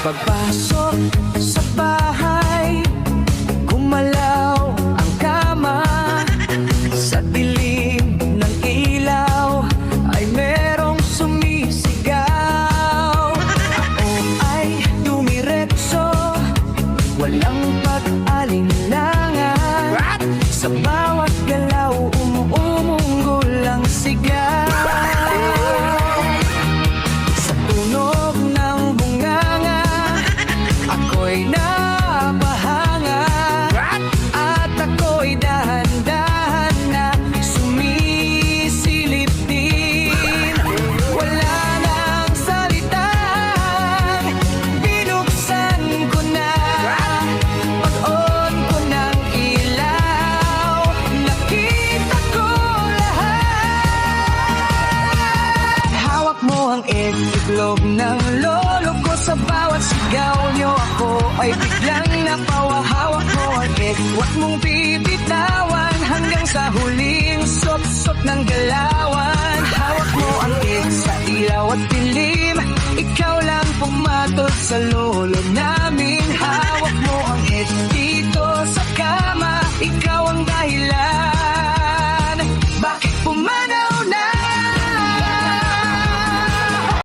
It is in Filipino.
Pagpasok sa bahay, gumalaw ang kama. Sa dilim ng ilaw ay merong sumisigaw. Ako ay dumiretso, walang pag-alinlangan. Sa bawat galaw, umuunggol ang sigaw. Sa tunog ng bunganga, ako'y napahanga. At ako'y dahan-dahan na sumisilip din. Wala nang salitang binuksan ko na. Pag-on ko ng ilaw, nakita ko lahat. Hawak mo ang itlog ng lolo ko. Sa bawat sigaw niyo ako ay biglang napawahawak mo ang egg. Huwag mong bibitawan hanggang sa huling sop-sop ng galawan. Hawak mo ang egg sa ilaw at dilim, ikaw lang pumatol sa loob.